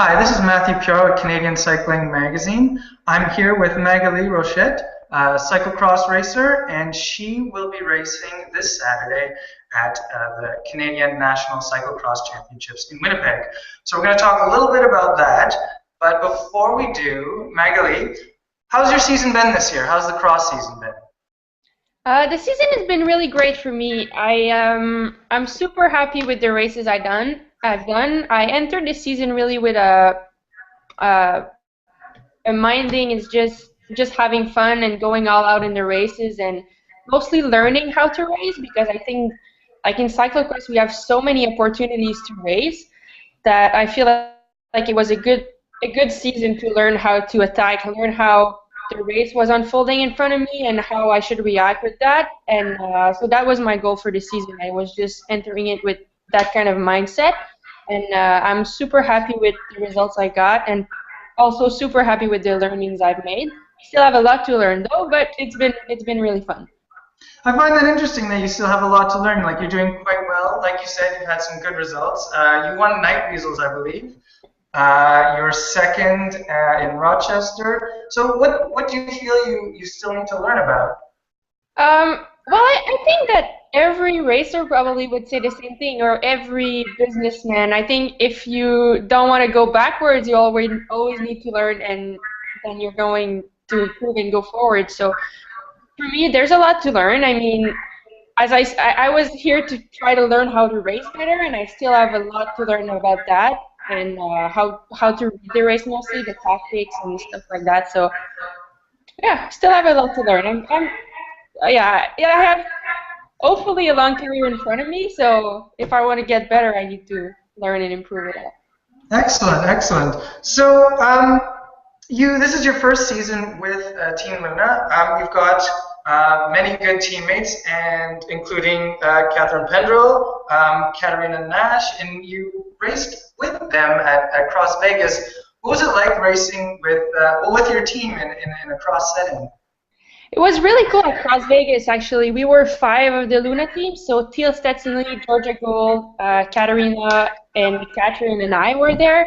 Hi, this is Matthew Pure at Canadian Cycling Magazine. I'm here with Maghalie Rochette, a cyclocross racer, and she will be racing this Saturday at the Canadian National Cyclocross Championships in Winnipeg. So we're going to talk a little bit about that, but before we do, Maghalie, how's your season been this year? How's the cross season been? The season has been really great for me. I'm super happy with the races I've done. I entered this season really with a, a minding is just having fun and going all out in the races and mostly learning how to race because I think like in cyclocross we have so many opportunities to race that I feel like it was a good season to learn how to attack, learn how the race was unfolding in front of me and how I should react with that. And so that was my goal for the season. I was just entering it with that kind of mindset, and I'm super happy with the results I got, and also super happy with the learnings I've made. Still have a lot to learn though, but it's been really fun. I find that interesting that you still have a lot to learn. Like you're doing quite well. Like you said, you've had some good results. You won Night Weasels, I believe. You're second in Rochester. So what do you feel you still need to learn about? Well, I think that every racer probably would say the same thing, or every businessman. I think if you don't want to go backwards, you always need to learn, and then you're going to improve and go forward. So for me, there's a lot to learn. I mean, I was here to try to learn how to race better, and I still have a lot to learn about that and how to read the race mostly, the tactics and stuff like that. So yeah, still have a lot to learn. Yeah, I have hopefully a long career in front of me. So if I want to get better, I need to learn and improve it all. Excellent, excellent. So, this is your first season with Team Luna. You've got many good teammates, and including Catherine Pendrell, Katarina Nash, and you raced with them at Cross Vegas. What was it like racing with your team in a cross setting? It was really cool at Las Vegas, actually. We were five of the Luna team, so Teal Stetson, Georgia Gold, Katarina, and Catherine and I were there.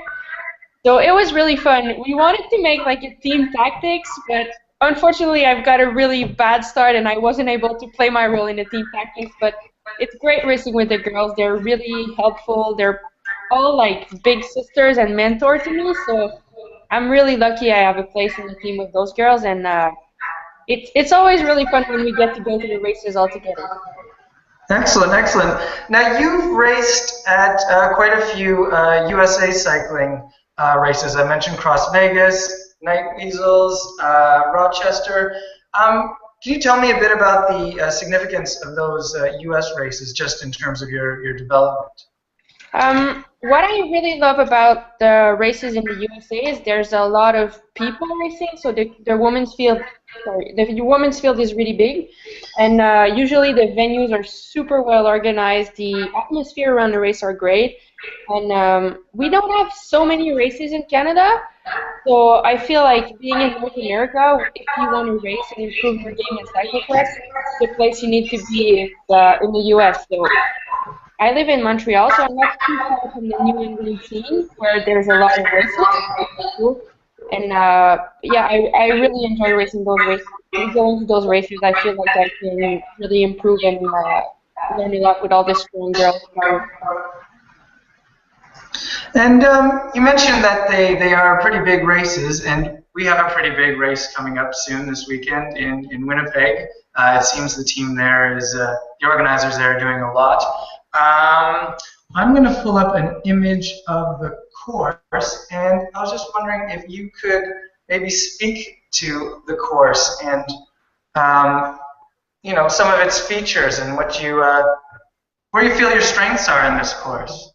So it was really fun. We wanted to make like a team tactics, but unfortunately I've got a really bad start and I wasn't able to play my role in the team tactics, but it's great racing with the girls. They're really helpful. They're all like big sisters and mentor to me, so I'm really lucky I have a place in the team with those girls, and it's always really fun when we get to go to the races all together. Excellent, excellent. Now you've raced at quite a few USA cycling races. I mentioned Cross Vegas, Night Weasels, Rochester. Can you tell me a bit about the significance of those US races, just in terms of your development? What I really love about the races in the USA is there's a lot of people racing. So the women's field is really big, and usually the venues are super well organized. The atmosphere around the race are great, and we don't have so many races in Canada. So I feel like being in North America, if you want to race and improve your game in cyclocross, the place you need to be is in the US. So I live in Montreal, so I'm not too far from the New England scene where there's a lot of races. And yeah, I really enjoy racing those races. Going to those races, I feel like I can really improve and learn a lot with all the strong girls. And you mentioned that they are pretty big races, and we have a pretty big race coming up soon this weekend in Winnipeg. It seems the team there the organizers there are doing a lot. I'm going to pull up an image of the course, and I was just wondering if you could maybe speak to the course and some of its features and where you feel your strengths are in this course.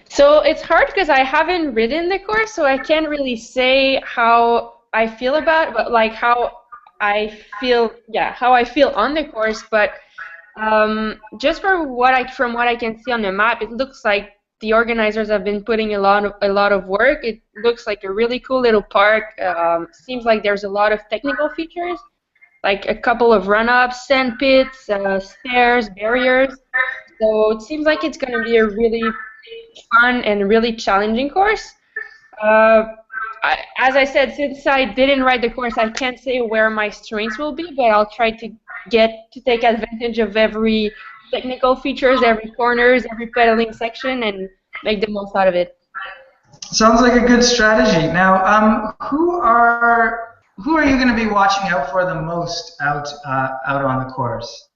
So it's hard because I haven't ridden the course, so I can't really say how I feel about it, but like how I feel on the course. But just from what I can see on the map, it looks like the organizers have been putting a lot of work. It looks like a really cool little park. Seems like there's a lot of technical features, like a couple of run-ups, sand pits, stairs, barriers. So it seems like it's going to be a really fun and really challenging course. Uh, as I said, since I didn't ride the course, I can't say where my strengths will be, but I'll try to get to take advantage of every technical features, every corners, every pedaling section, and make the most out of it. Sounds like a good strategy. Now, who are you going to be watching out for the most out on the course?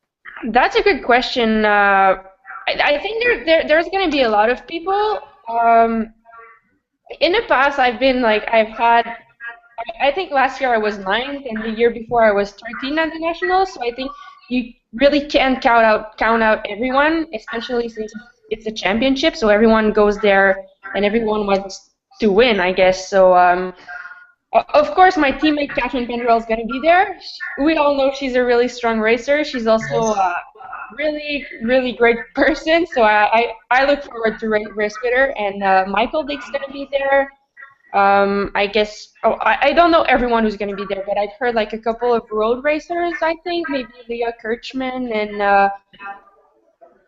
That's a good question. I think there's going to be a lot of people. In the past, I've had. I think last year I was ninth, and the year before I was 13 at the nationals. So I think you really can't count out everyone, especially since it's a championship. So everyone goes there, and everyone wants to win, I guess. So of course, my teammate Catherine Pendrell is going to be there. We all know she's a really strong racer. She's also a really, really great person. So I look forward to race with her. And Michael Dick's going to be there. I guess I don't know everyone who's going to be there, but I've heard like a couple of road racers. I think maybe Leah Kirchman and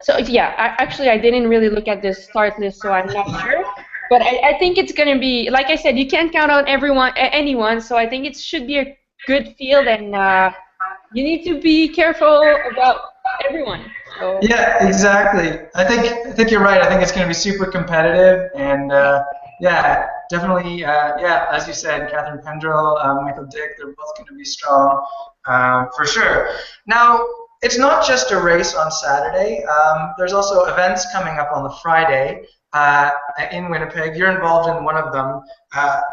so yeah. I didn't really look at the start list, so I'm not sure. But I think it's going to be like I said. You can't count on anyone. So I think it should be a good field, and you need to be careful about everyone. So. Yeah, exactly. I think you're right. I think it's going to be super competitive, and yeah, definitely. Yeah, as you said, Catherine Pendrell, Michael Dick, they're both going to be strong for sure. Now, it's not just a race on Saturday. There's also events coming up on the Friday in Winnipeg. You're involved in one of them.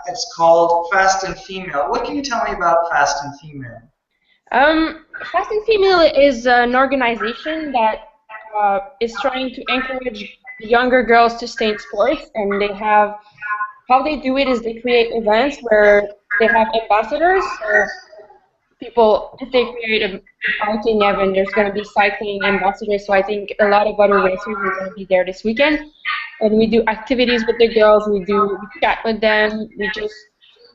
It's called Fast and Female. What can you tell me about Fast and Female? Fast and Female is an organization that is trying to encourage younger girls to stay in sports, and how they do it is they create events where they have ambassadors. So people, if they create a biking event, there's going to be cycling ambassadors. So I think a lot of other racers are going to be there this weekend, and we do activities with the girls. We chat with them.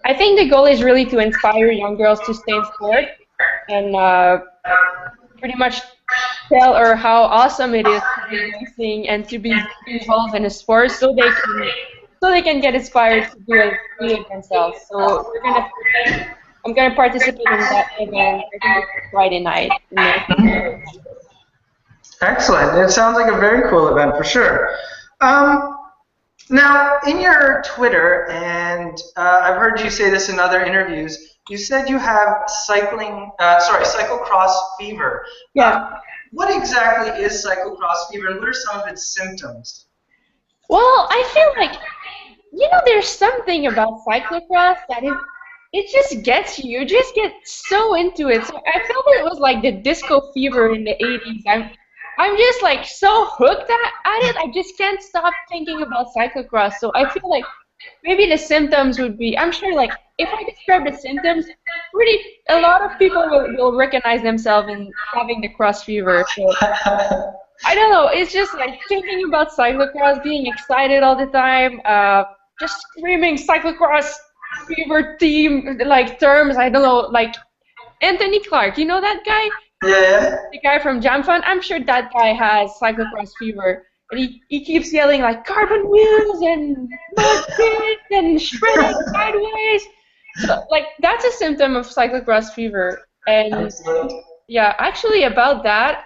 I think the goal is really to inspire young girls to stay in sport and pretty much tell her how awesome it is to be racing and to be involved in a sport, so they can get inspired to do it themselves. So I'm gonna participate in that event. I think it's Friday night. Excellent. It sounds like a very cool event for sure. Now, in your Twitter, and I've heard you say this in other interviews, you said you have cyclocross fever. Yeah. What exactly is cyclocross fever, and what are some of its symptoms? Well, I feel like, there's something about cyclocross that it just gets you. You just get so into it. So I felt it was like the disco fever in the 80s. I'm just like so hooked at it. I just can't stop thinking about cyclocross. So I feel like maybe the symptoms would be, I'm sure like if I describe the symptoms, a lot of people will recognize themselves in having the cross fever. So I don't know. It's just like thinking about cyclocross, being excited all the time, just screaming cyclocross fever team like terms. I don't know, like Anthony Clark. You know that guy? Yeah. The guy from Jam Fun. I'm sure that guy has cyclocross fever. And he keeps yelling like carbon wheels and mud pit and shredding sideways. So like that's a symptom of cyclocross fever. And yeah, actually about that,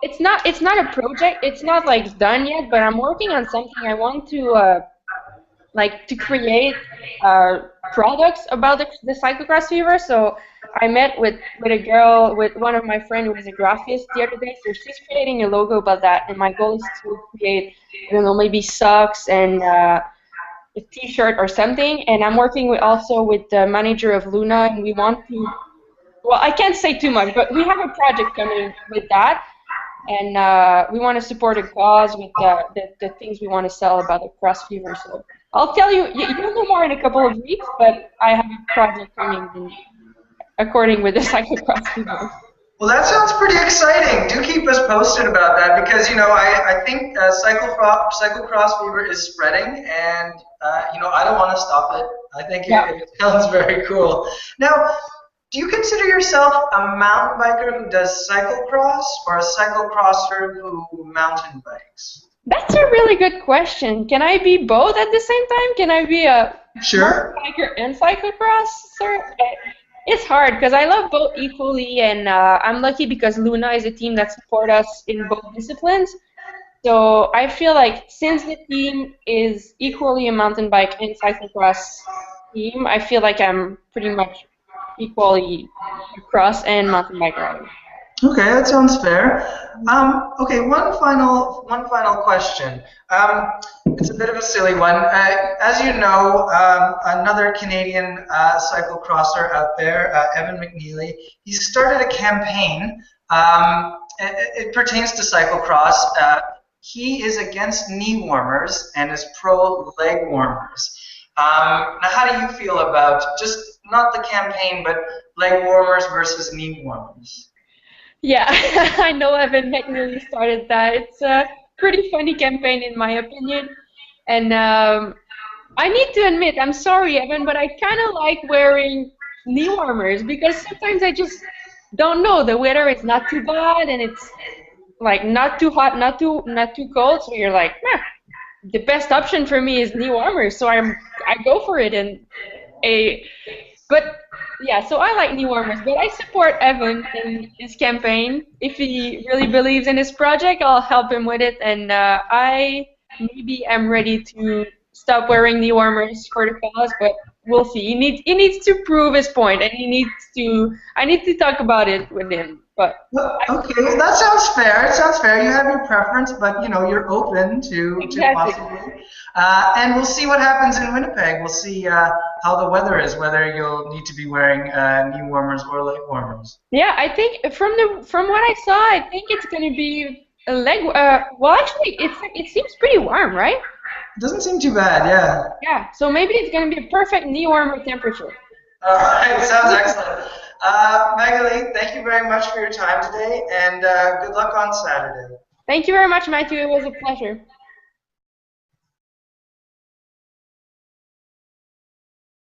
it's not a project. It's not like done yet, but I'm working on something. I want to to create products about the cyclocross fever. So I met with one of my friends who was a graphist the other day. So she's creating a logo about that, and my goal is to create, I don't know, maybe socks and a T-shirt or something. And I'm working also with the manager of Luna, and we want to. Well, I can't say too much, but we have a project coming with that, and we want to support a cause with the things we want to sell about the cross fever. So I'll tell you, you'll know more in a couple of weeks, but I have a project coming according with the cyclocross fever. Well, that sounds pretty exciting. Do keep us posted about that because, I think cyclocross fever is spreading and, I don't want to stop it. I think it sounds very cool. Now, do you consider yourself a mountain biker who does cyclocross or a cyclocrosser who mountain bikes? That's a really good question. Can I be both at the same time? Can I be a mountain Sure. biker and cyclocrosser? It's hard because I love both equally, and I'm lucky because Luna is a team that support us in both disciplines. So I feel like since the team is equally a mountain bike and cyclocross team, I feel like I'm pretty much equally a cross and mountain bike rider. Okay, that sounds fair. Okay, one final question. It's a bit of a silly one. As you know, another Canadian cyclocrosser out there, Evan McNeely, he started a campaign. It pertains to cyclocross. He is against knee warmers and is pro leg warmers. Now, how do you feel about just not the campaign, but leg warmers versus knee warmers? Yeah, I know Evan McNeely started that. It's a pretty funny campaign in my opinion. And I need to admit, I'm sorry, Evan, but I kind of like wearing knee warmers because sometimes I just don't know. The weather is not too bad and it's like not too hot, not too cold. So you're like, the best option for me is knee warmers. So I go for it. And a but yeah, so I like knee warmers, but I support Evan in his campaign. If he really believes in his project, I'll help him with it. And I maybe am ready to stop wearing knee warmers for the cause, but we'll see. He needs to prove his point, and he needs to. I need to talk about it with him. But Well, okay, well, that sounds fair. It sounds fair. You have your preference, but you're open to exactly. possibly. And we'll see what happens in Winnipeg. We'll see how the weather is, whether you'll need to be wearing knee warmers or leg warmers. Yeah, I think from what I saw, I think it's gonna be a leg. Well, actually, it seems pretty warm, right? It doesn't seem too bad, yeah. Yeah, so maybe it's gonna be a perfect knee warmer temperature. All right, sounds excellent. Maghalie, thank you very much for your time today, and good luck on Saturday. Thank you very much, Matthew. It was a pleasure.